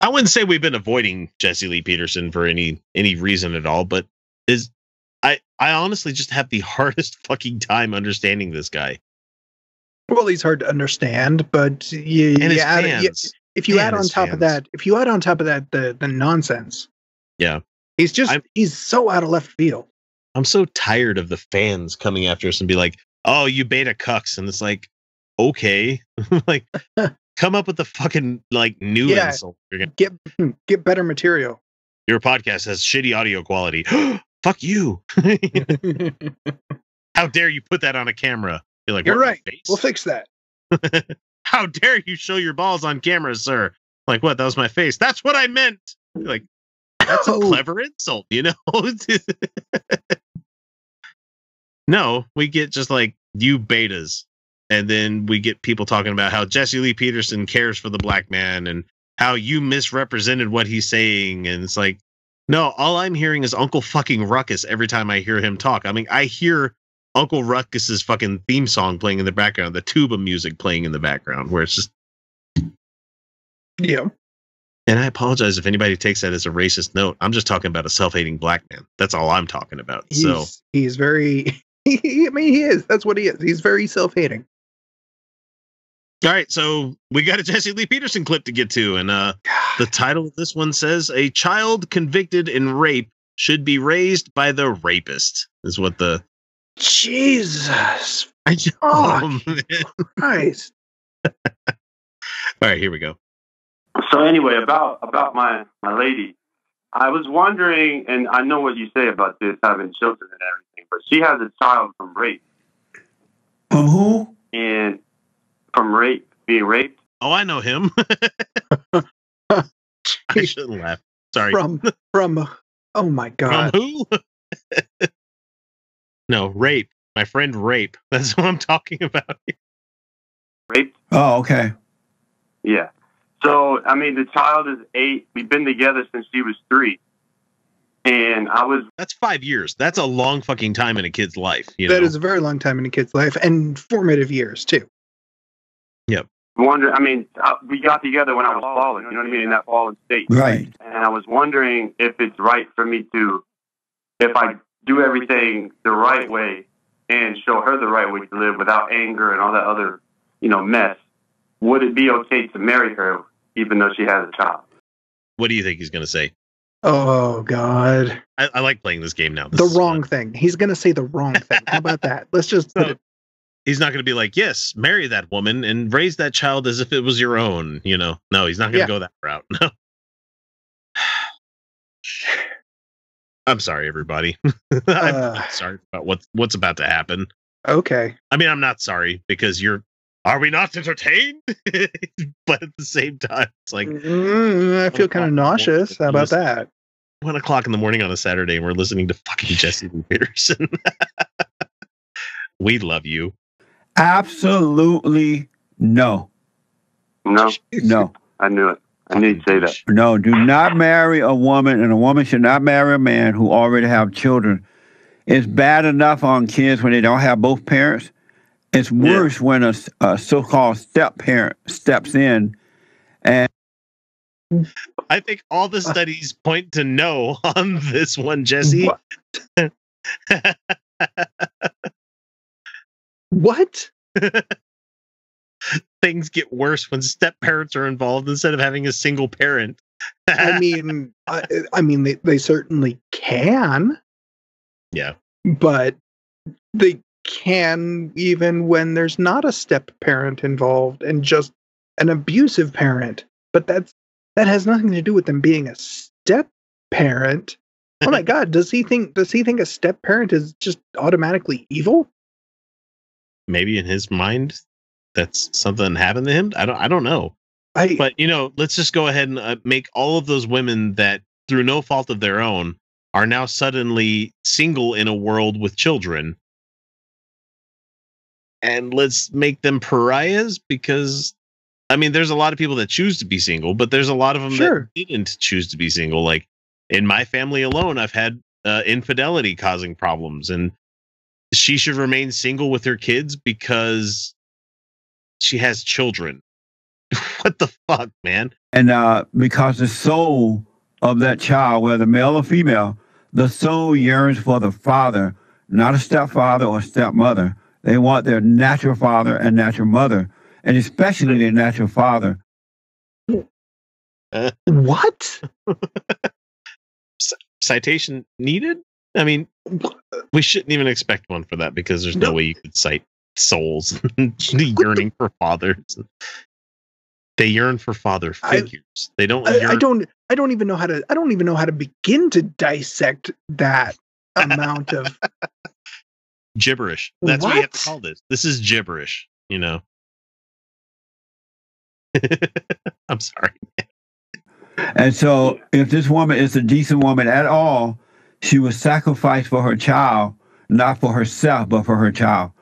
I wouldn't say we've been avoiding Jesse Lee Peterson for any reason at all, but I honestly just have the hardest fucking time understanding this guy. Well, he's hard to understand, but if you add on top of that the nonsense, yeah, he's so out of left field. I'm so tired of the fans coming after us and be like, "Oh, you beta cucks," and it's like, okay, like, come up with the fucking like new insult. Get better material. Your podcast has shitty audio quality. Fuck you! How dare you put that on a camera? You're right. We'll fix that. How dare you show your balls on camera, sir? Like, what? That was my face. That's what I meant. Like, that's a clever insult, you know? No, we get just like, you betas. And then we get people talking about how Jesse Lee Peterson cares for the black man and how you misrepresented what he's saying. And it's like, no, all I'm hearing is Uncle fucking Ruckus every time I hear him talk. I mean, I hear Uncle Ruckus's fucking theme song playing in the background, the tuba music playing in the background, where it's just... Yeah. And I apologize if anybody takes that as a racist note. I'm just talking about a self-hating black man. That's all I'm talking about. He's very... I mean, he is. That's what he is. He's very self-hating. All right, so we got a Jesse Lee Peterson clip to get to, and the title of this one says, "A child convicted in rape should be raised by the rapist," is what the... Jesus. Oh, Christ. All right, here we go. So anyway, about my lady, I was wondering, and I know what you say about this, having children and everything, but she has a child from rape. From who? And from rape, being raped. Oh, I know him. I shouldn't laugh. Sorry. From oh my God. From who? No, rape. My friend Rape. That's what I'm talking about. Rape? Oh, okay. Yeah. So, I mean, the child is 8. We've been together since she was 3. And That's 5 years. That's a long fucking time in a kid's life. That is a very long time in a kid's life, and formative years, too. Yep. We got together when I was fallen, you know what I mean, in that fallen state. Right. And I was wondering if it's right for me to, if I do everything the right way and show her the right way to live without anger and all that other, mess, would it be okay to marry her even though she has a child? What do you think he's going to say? Oh, God. I like playing this game now. The wrong thing. He's going to say the wrong thing. How about that? Let's just... He's not going to be like, yes, marry that woman and raise that child as if it was your own, No, he's not going to go that route. No. I'm sorry, everybody. I'm sorry about what's about to happen. Okay. I mean, I'm not sorry because are we not entertained? But at the same time, it's like... I feel kind of nauseous. How about that? 1 o'clock in the morning on a Saturday and we're listening to fucking Jesse Lee Peterson. We love you. Absolutely no. No. I knew it. I knew you'd say that. No, do not marry a woman, and a woman should not marry a man who already have children. It's bad enough on kids when they don't have both parents. It's worse when a so-called step-parent steps in. And I think all the studies point to no on this one, Jesse. What? Things get worse when step-parents are involved instead of having a single parent. I mean, they certainly can. Yeah. But they can even when there's not a step-parent involved and just an abusive parent. But that has nothing to do with them being a step-parent. Oh my God, does he think a step-parent is just automatically evil? Maybe in his mind, that's something that happened to him. I don't know. But let's just go ahead and make all of those women that, through no fault of their own, are now suddenly single in a world with children. And let's make them pariahs because, there's a lot of people that choose to be single, but there's a lot of them that didn't choose to be single. Like in my family alone, I've had infidelity causing problems, and she should remain single with her kids because she has children. What the fuck, man? And because the soul of that child, whether male or female, the soul yearns for the father, not a stepfather or stepmother. They want their natural father and natural mother, and especially their natural father. What? Citation needed? I mean, we shouldn't even expect one for that because there's no way you could cite souls yearning for fathers. They yearn for father figures. They don't. I don't even know how to. I don't even know how to begin to dissect that amount of gibberish. That's what you have to call this. This is gibberish. You know. I'm sorry. And so, if this woman is a decent woman at all, she was sacrificed for her child, not for herself, but for her child.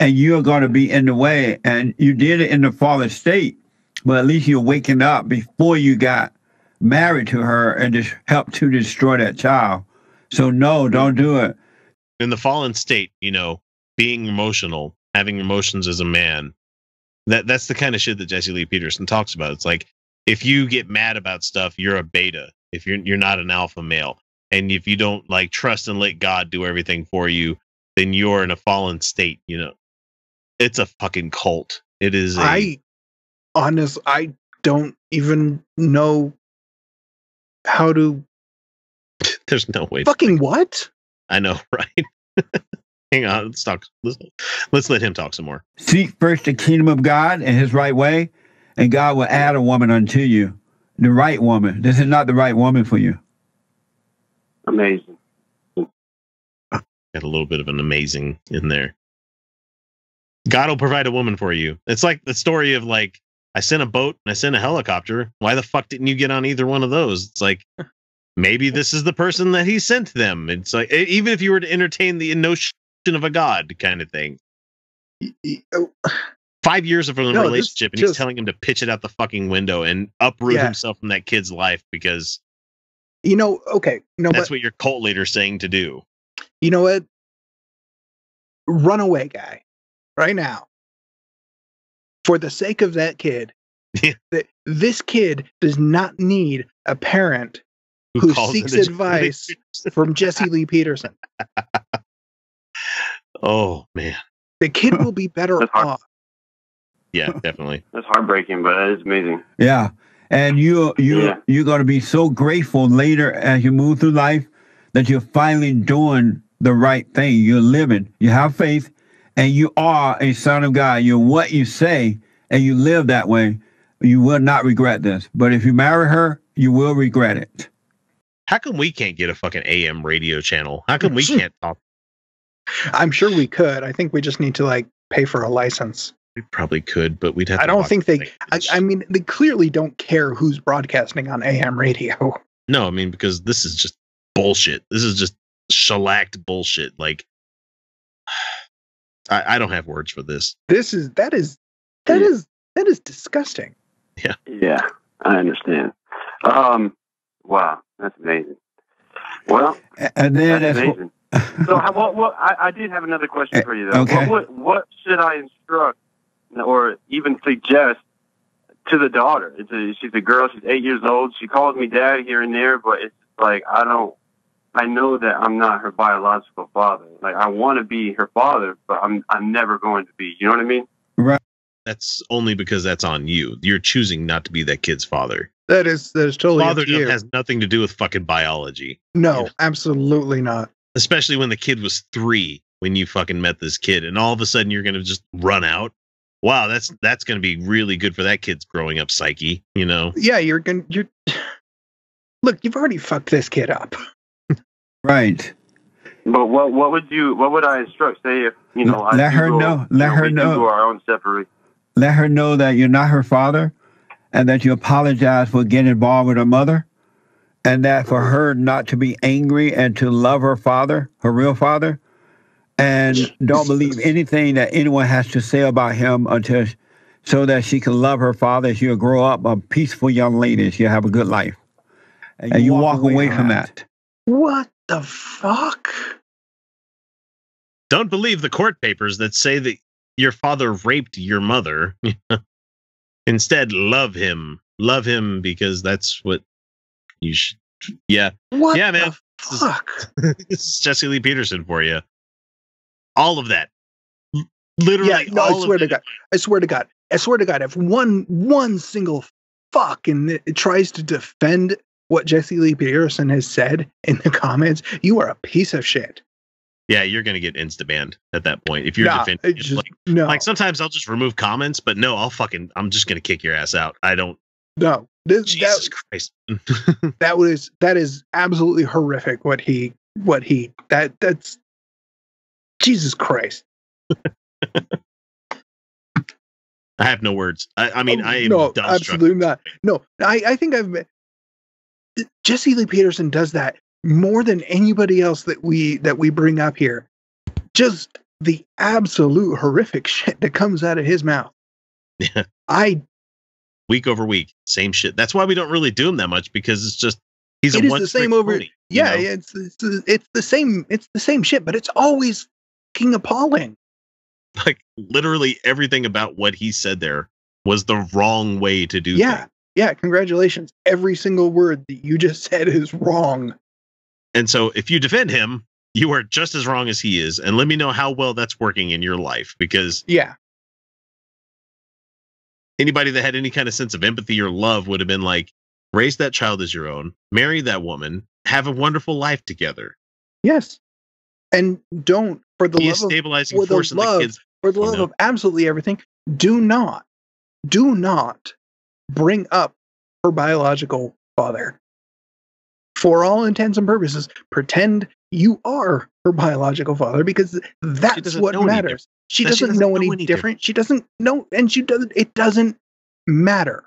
And you're going to be in the way. And you did it in the fallen state. But at least you're waking up before you got married to her and just helped to destroy that child. So no, don't do it. In the fallen state, you know, being emotional, having emotions as a man, that's the kind of shit that Jesse Lee Peterson talks about. It's like, if you get mad about stuff, you're a beta. If you're not an alpha male. And if you don't like trust and let God do everything for you, then you're in a fallen state, you know. It's a fucking cult. It is I don't even know how to. There's no way. Fucking what? I know, right? Hang on, let's talk. Let's let him talk some more. Seek first the kingdom of God and his right way, and God will add a woman unto you. The right woman. This is not the right woman for you. Amazing. Got a little bit of an amazing in there. God will provide a woman for you. It's like the story of like, I sent a boat and I sent a helicopter. Why the fuck didn't you get on either one of those? It's like, maybe this is the person that he sent them. It's like, even if you were to entertain the notion of a God kind of thing. 5 years of a relationship and he's telling him to pitch it out the fucking window and uproot himself from that kid's life because, you know, okay. No, that's what your cult leader's saying to do. You know what? Runaway guy right now. For the sake of that kid, this kid does not need a parent who seeks advice from Jesse Lee Peterson. Oh, man. The kid will be better off. Yeah, definitely. That's heartbreaking, but it's amazing. Yeah. And you're going to be so grateful later as you move through life that you're finally doing the right thing. You're living. You have faith, and you are a son of God. You're what you say, and you live that way. You will not regret this. But if you marry her, you will regret it. How come we can't get a fucking AM radio channel? How come we can't talk? I'm sure we could. I think we just need to like pay for a license. We probably could, but we'd have to. I don't think they. I mean, they clearly don't care who's broadcasting on AM radio. No, I mean, because this is just bullshit. This is just shellacked bullshit. Like, I don't have words for this. That is disgusting. Yeah. Yeah, I understand. Wow, that's amazing. Well, and then that's amazing. So, I did have another question for you, though. Okay. What should I instruct or even suggest to the daughter? She's a girl. She's 8 years old. She calls me dad here and there, but it's like I know that I'm not her biological father. Like I want to be her father, but I'm never going to be. You know what I mean? Right. That's only because that's on you. You're choosing not to be that kid's father. That is totally Fatherhood has nothing to do with fucking biology. No, you know? Absolutely not. Especially when the kid was 3 when you fucking met this kid, and all of a sudden you're gonna just run out. Wow, that's gonna be really good for that kid's growing up psyche, you know? Yeah, you're look, you've already fucked this kid up. Right. But what would I instruct? Say if let her know. Let her know. Do our own separate. Let her know that you're not her father, and that you apologize for getting involved with her mother, and that for her not to be angry and to love her father, her real father, and don't believe anything that anyone has to say about him so that she can love her father. She'll grow up a peaceful young lady. She'll have a good life. And you walk away from that. What the fuck? Don't believe the court papers that say that your father raped your mother. Instead, love him because that's what you should. Yeah. What Yeah, man. the fuck? This is Jesse Lee Peterson for you. All of that. Literally. Yeah, no, I swear to God. I swear to God. I swear to God. If one single fuck and it tries to defend what Jesse Lee Peterson has said in the comments, you are a piece of shit. Yeah, you're gonna get insta banned at that point if you're defending. Like sometimes I'll just remove comments, but no, I'm just gonna kick your ass out. I don't. No, Jesus Christ. that is absolutely horrific. That's Jesus Christ. I have no words. I mean, I am no, dumbstruck. absolutely not. No, I think Jesse Lee Peterson does that more than anybody else that we bring up here. Just the absolute horrific shit that comes out of his mouth. Yeah. Week over week, same shit. That's why we don't really do him that much, because it's just he's it a is the same over. pony, yeah, it's the same shit, but it's always fucking appalling. Like literally everything about what he said there was the wrong way to do things. Yeah, congratulations. Every single word that you just said is wrong. And so if you defend him, you are just as wrong as he is. And let me know how well that's working in your life, because anybody that had any kind of sense of empathy or love would have been like, raise that child as your own, marry that woman, have a wonderful life together. Yes. And don't, for the be love a stabilizing of, force in the kids. For the love of absolutely everything, do not bring up her biological father. For all intents and purposes, pretend you are her biological father, because that's what matters. She doesn't know any different. She doesn't know, and it doesn't matter.